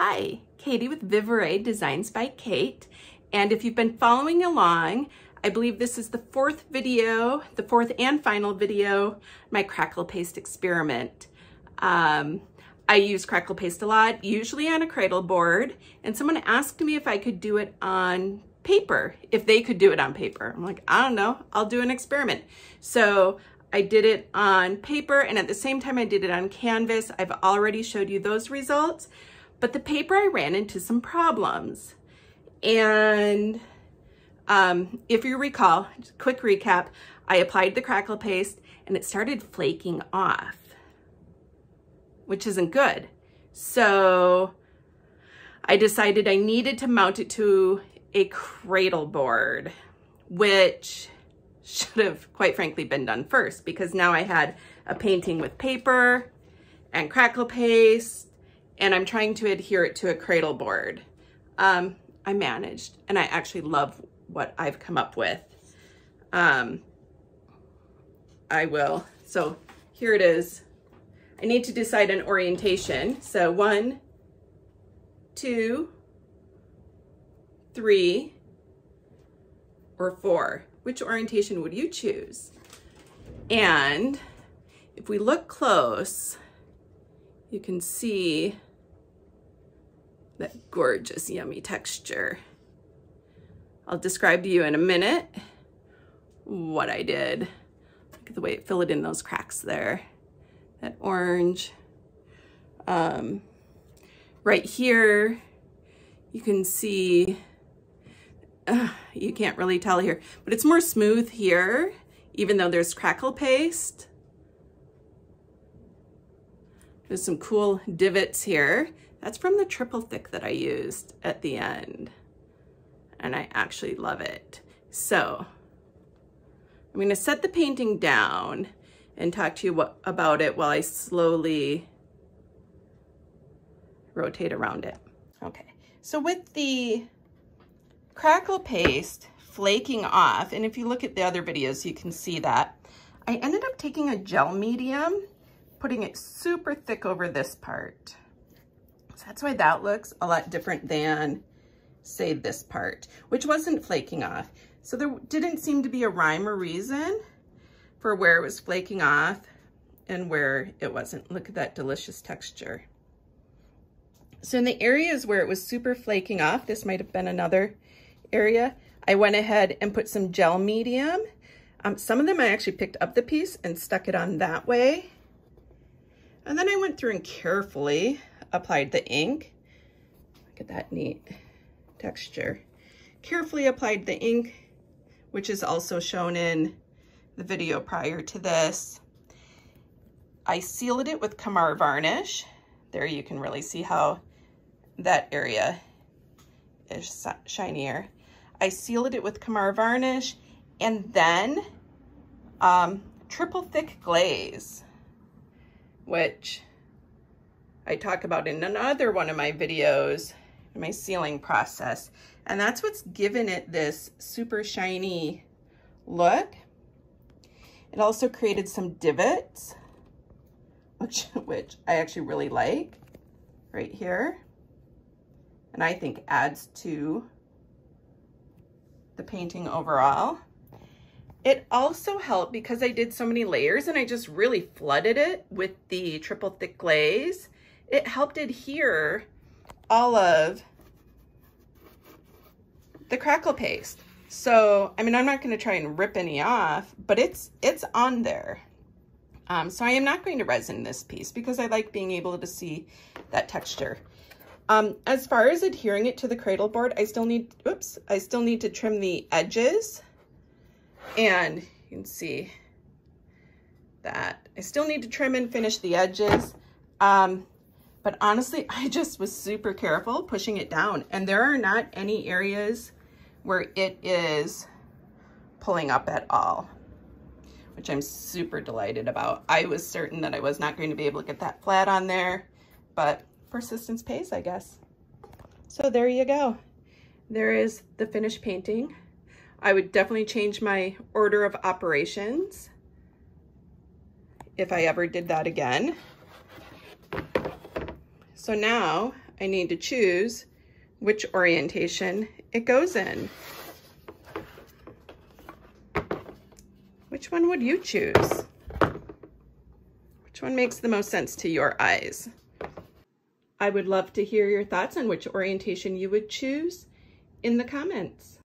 Hi, Katie with Vivere Designs by Kate. And if you've been following along, I believe this is the fourth and final video, my crackle paste experiment. I use crackle paste a lot, usually on a cradle board, and someone asked me if I could do it on paper, if they could do it on paper. I'm like, I don't know, I'll do an experiment. So I did it on paper, and at the same time I did it on canvas. I've already showed you those results, but the paper I ran into some problems. And if you recall, just a quick recap, I applied the crackle paste and it started flaking off, which isn't good. So I decided I needed to mount it to a cradle board, which should have quite frankly been done first, because now I had a painting with paper and crackle paste, and I'm trying to adhere it to a cradle board. I managed, and I actually love what I've come up with. I will. So here it is. I need to decide an orientation. So 1, 2, 3, or 4. Which orientation would you choose? And if we look close, you can see that gorgeous, yummy texture. I'll describe to you in a minute what I did. Look at the way it filled in those cracks there. That orange. Right here, you can see, you can't really tell here, but it's more smooth here, even though there's crackle paste. There's some cool divots here. That's from the triple thick that I used at the end, and I actually love it. So I'm gonna set the painting down and talk to you about it while I slowly rotate around it. Okay, so with the crackle paste flaking off, and if you look at the other videos, you can see that, I ended up taking a gel medium, putting it super thick over this part. So that's why that looks a lot different than, say, this part, which wasn't flaking off. So there didn't seem to be a rhyme or reason for where it was flaking off and where it wasn't. Look at that delicious texture. So in the areas where it was super flaking off, this might have been another area, I went ahead and put some gel medium. Some of them I actually picked up the piece and stuck it on that way. And then I went through and carefully applied the ink. Look at that neat texture. Carefully applied the ink, which is also shown in the video prior to this. I sealed it with Kamar varnish. There you can really see how that area is shinier. I sealed it with Kamar varnish, and then triple thick glaze, which I talk about in another one of my videos, my sealing process. And that's what's given it this super shiny look. It also created some divots, which I actually really like right here. And I think adds to the painting overall. It also helped because I did so many layers and I just really flooded it with the triple thick glaze. It helped adhere all of the crackle paste. So, I mean, I'm not going to try and rip any off, but it's on there. So I am not going to resin this piece because I like being able to see that texture. As far as adhering it to the cradle board, I still need to trim the edges, and you can see that I still need to trim and finish the edges. But honestly, I just was super careful pushing it down, and there are not any areas where it is pulling up at all, which I'm super delighted about. I was certain that I was not going to be able to get that flat on there, but persistence pays, I guess. So there you go. There is the finished painting. I would definitely change my order of operations if I ever did that again. So now I need to choose which orientation it goes in. Which one would you choose? Which one makes the most sense to your eyes? I would love to hear your thoughts on which orientation you would choose in the comments.